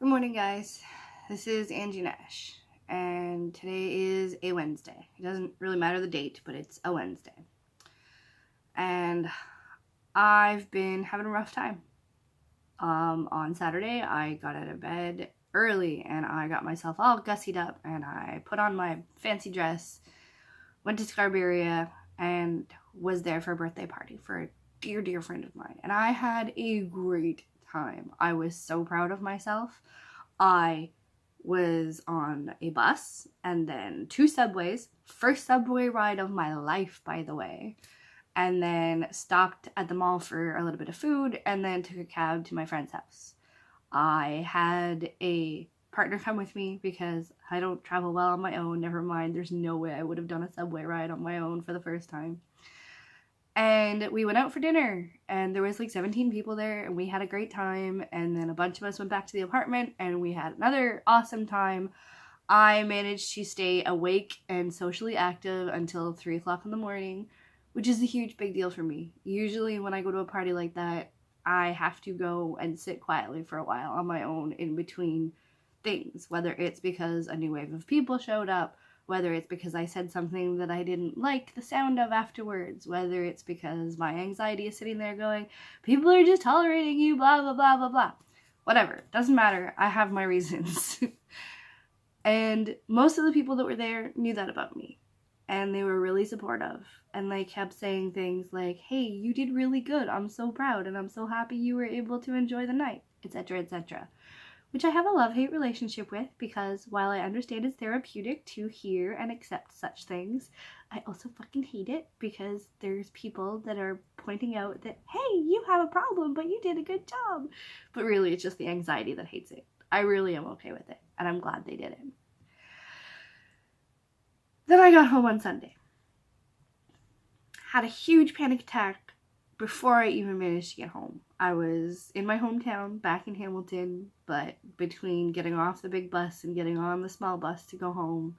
Good morning, guys. This is Angie Nash, and today is a Wednesday. It doesn't really matter the date, but it's a Wednesday. And I've been having a rough time. On Saturday, I got out of bed early, and I got myself all gussied up, and I put on my fancy dress, went to Scarberia, and was there for a birthday party for a dear, dear friend of mine. And I had a great time. I was so proud of myself. I was on a bus and then 2 subways. First subway ride of my life, by the way. And then stopped at the mall for a little bit of food and then took a cab to my friend's house. I had a partner come with me because I don't travel well on my own. Never mind, there's no way I would have done a subway ride on my own for the first time. And we went out for dinner, and there was like 17 people there, and we had a great time. And then a bunch of us went back to the apartment, and we had another awesome time. I managed to stay awake and socially active until 3 o'clock in the morning, which is a huge big deal for me. Usually when I go to a party like that, I have to go and sit quietly for a while on my own in between things, whether it's because a new wave of people showed up, whether it's because I said something that I didn't like the sound of afterwards, whether it's because my anxiety is sitting there going, people are just tolerating you, blah, blah, blah, blah, blah. Whatever. Doesn't matter. I have my reasons. And most of the people that were there knew that about me. And they were really supportive. And they kept saying things like, hey, you did really good. I'm so proud. And I'm so happy you were able to enjoy the night, etc., etc. Which I have a love-hate relationship with, because while I understand it's therapeutic to hear and accept such things, I also fucking hate it because there's people that are pointing out that, hey, you have a problem, but you did a good job. But really, it's just the anxiety that hates it. I really am okay with it, and I'm glad they did it. Then I got home on Sunday. Had a huge panic attack before I even managed to get home. I was in my hometown, back in Hamilton, but between getting off the big bus and getting on the small bus to go home,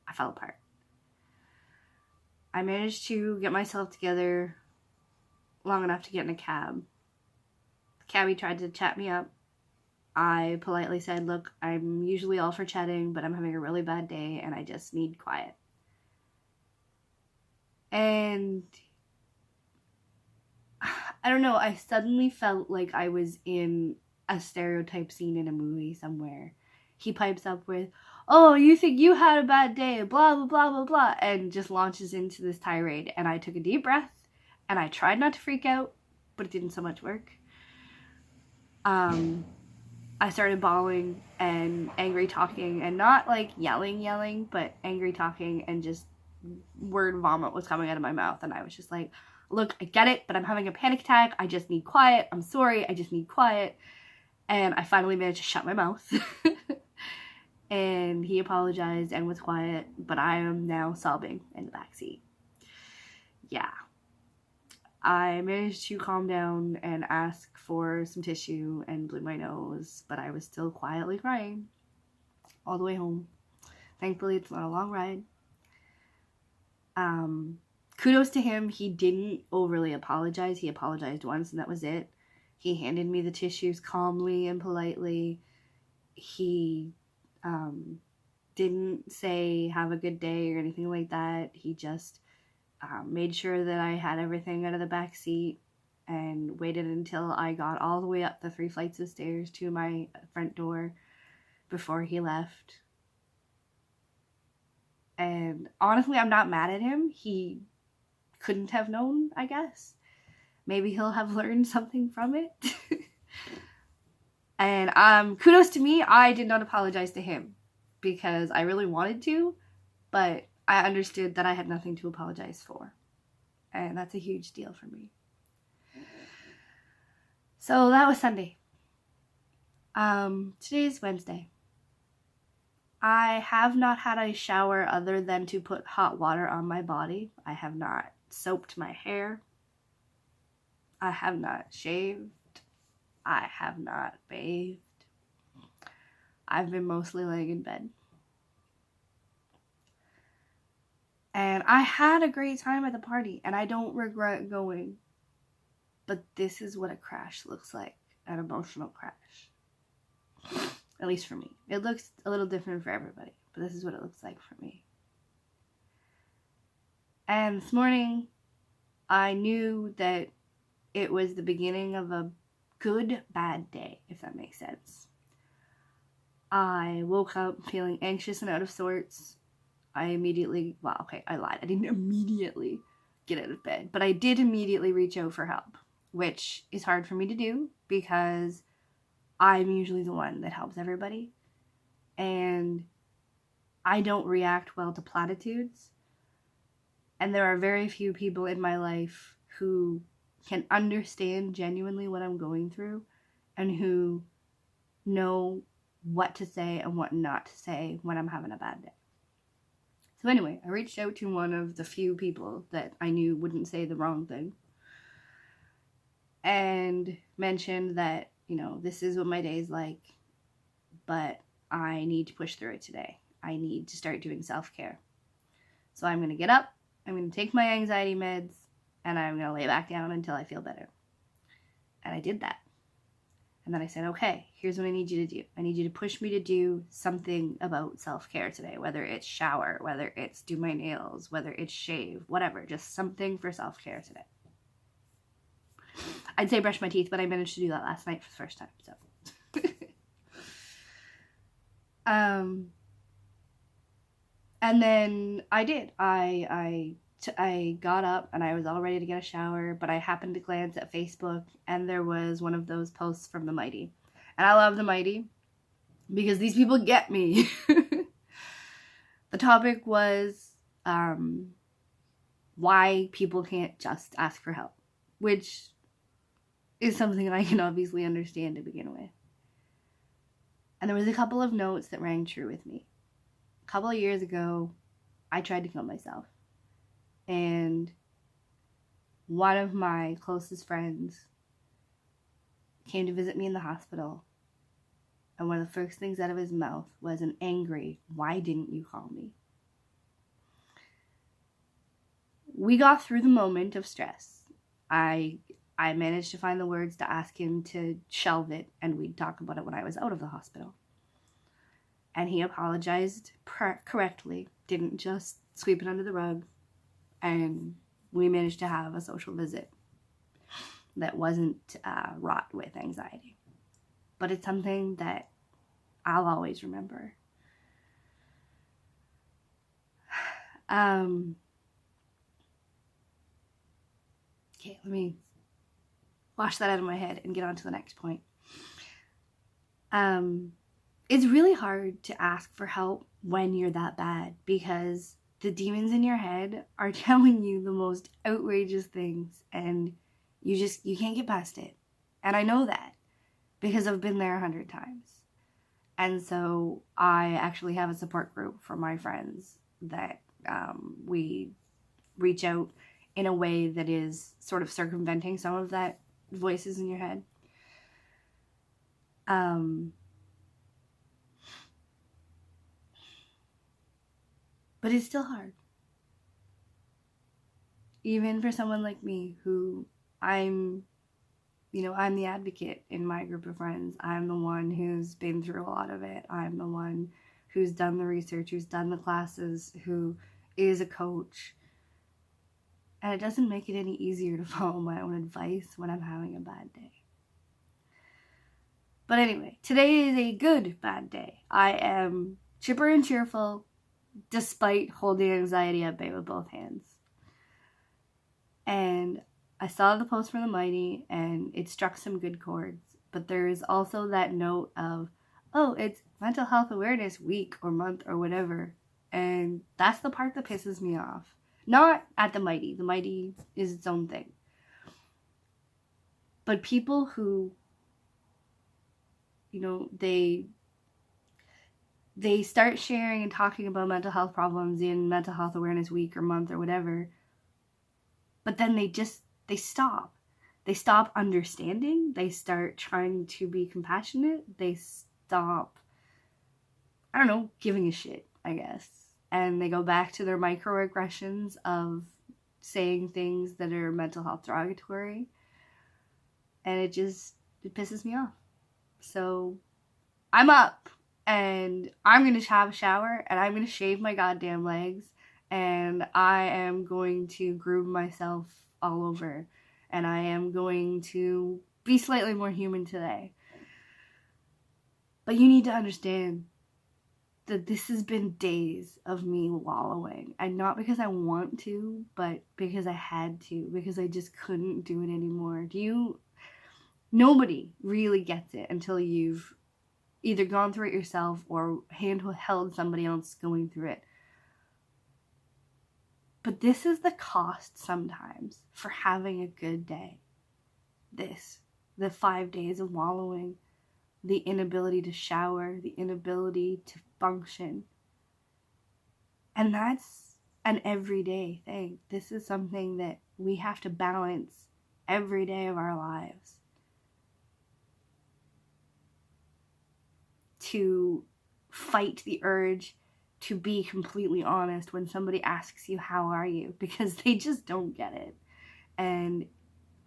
I fell apart. I managed to get myself together long enough to get in a cab. The cabbie tried to chat me up. I politely said, look, I'm usually all for chatting, but I'm having a really bad day and I just need quiet. And I don't know, I suddenly felt like I was in a stereotype scene in a movie somewhere. He pipes up with, oh, you think you had a bad day, blah, blah, blah, blah, blah, and just launches into this tirade. And I took a deep breath, and I tried not to freak out, but it didn't so much work. I started bawling and angry talking, and not like yelling, but angry talking, and just word vomit was coming out of my mouth, and I was just like, look, I get it, but I'm having a panic attack. I just need quiet. I'm sorry. I just need quiet. And I finally managed to shut my mouth. And he apologized and was quiet, but I am now sobbing in the backseat. Yeah. I managed to calm down and ask for some tissue and blew my nose, but I was still quietly crying all the way home. Thankfully, it's not a long ride. Kudos to him, he didn't overly apologize. He apologized once and that was it. He handed me the tissues calmly and politely. He didn't say have a good day or anything like that. He just made sure that I had everything out of the back seat and waited until I got all the way up the 3 flights of stairs to my front door before he left. And honestly, I'm not mad at him. He couldn't have known, I guess. Maybe he'll have learned something from it. And kudos to me, I did not apologize to him because I really wanted to, but I understood that I had nothing to apologize for. And that's a huge deal for me. So that was Sunday. Today's Wednesday. I have not had a shower other than to put hot water on my body. I have not soaped my hair. I have not shaved. I have not bathed. I've been mostly laying in bed. And I had a great time at the party, and I don't regret going. But this is what a crash looks like, an emotional crash. at least for me. It looks a little different for everybody, but this is what it looks like for me. And this morning, I knew that it was the beginning of a good, bad day, if that makes sense. I woke up feeling anxious and out of sorts. I lied. I didn't immediately get out of bed, but I did immediately reach out for help, which is hard for me to do because I'm usually the one that helps everybody, and I don't react well to platitudes, and there are very few people in my life who can understand genuinely what I'm going through and who know what to say and what not to say when I'm having a bad day. So anyway, I reached out to one of the few people that I knew wouldn't say the wrong thing and mentioned that, this is what my day's like, but I need to push through it today. I need to start doing self-care. So I'm going to get up, I'm going to take my anxiety meds, and I'm going to lay back down until I feel better. And I did that. And then I said, okay, here's what I need you to do. I need you to push me to do something about self-care today, whether it's shower, whether it's do my nails, whether it's shave, whatever, just something for self-care today. I'd say brush my teeth, but I managed to do that last night for the first time, so. And then I did. I got up and I was all ready to get a shower, but I happened to glance at Facebook and there was one of those posts from The Mighty. And I love The Mighty because these people get me. The topic was why people can't just ask for help, which is something that I can obviously understand to begin with. And there was a couple of notes that rang true with me. A couple of years ago, I tried to kill myself. And one of my closest friends came to visit me in the hospital. And one of the first things out of his mouth was an angry, "Why didn't you call me?" We got through the moment of stress. I managed to find the words to ask him to shelve it, and we'd talk about it when I was out of the hospital. And he apologized correctly, didn't just sweep it under the rug, and we managed to have a social visit that wasn't wrought with anxiety. But it's something that I'll always remember. Okay, let me wash that out of my head and get on to the next point. It's really hard to ask for help when you're that bad because the demons in your head are telling you the most outrageous things and you can't get past it. And I know that because I've been there 100 times. And so I actually have a support group for my friends that we reach out in a way that is sort of circumventing some of that voices in your head. But it's still hard. Even for someone like me who I'm the advocate in my group of friends. I'm the one who's been through a lot of it. I'm the one who's done the research, who's done the classes, who is a coach. And it doesn't make it any easier to follow my own advice when I'm having a bad day. But anyway, today is a good bad day. I am chipper and cheerful despite holding anxiety at bay with both hands. And I saw the post from The Mighty and it struck some good chords. But there's also that note of, oh, it's Mental Health Awareness Week or month or whatever. And that's the part that pisses me off. Not at The Mighty. The Mighty is its own thing. But people who, they start sharing and talking about mental health problems in Mental Health Awareness Week or month or whatever. But then they stop. They stop understanding. They start trying to be compassionate. They stop, giving a shit, I guess. And they go back to their microaggressions of saying things that are mental health derogatory. And it pisses me off. So I'm up and I'm going to have a shower and I'm going to shave my goddamn legs and I am going to groom myself all over and I am going to be slightly more human today. But you need to understand that this has been days of me wallowing, and not because I want to, but because I had to, because I just couldn't do it anymore. Nobody really gets it until you've either gone through it yourself or held somebody else going through it. But this is the cost sometimes for having a good day. The 5 days of wallowing, the inability to shower, the inability to function. And that's an everyday thing. This is something that we have to balance every day of our lives. To fight the urge to be completely honest when somebody asks you, how are you? Because they just don't get it. And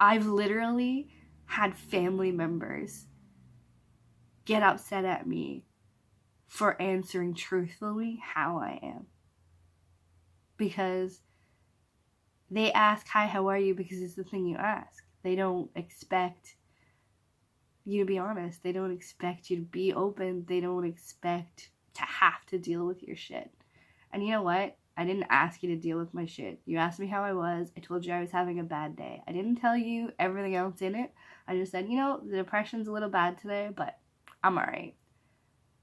I've literally had family members get upset at me for answering truthfully how I am. Because they ask, hi, how are you? Because it's the thing you ask. They don't expect you to be honest. They don't expect you to be open. They don't expect to have to deal with your shit. And you know what? I didn't ask you to deal with my shit. You asked me how I was. I told you I was having a bad day. I didn't tell you everything else in it. I just said, the depression's a little bad today, but I'm alright.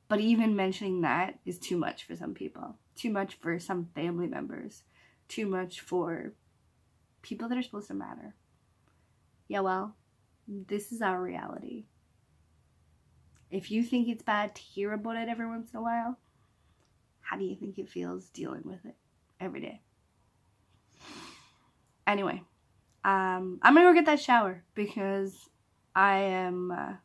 But even mentioning that is too much for some people. Too much for some family members. Too much for people that are supposed to matter. Yeah, well, this is our reality. If you think it's bad to hear about it every once in a while, how do you think it feels dealing with it every day? Anyway, I'm gonna go get that shower because I am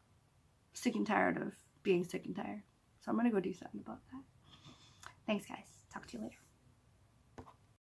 sick and tired of being sick and tired. So I'm gonna go do something about that. Thanks, guys. Talk to you later.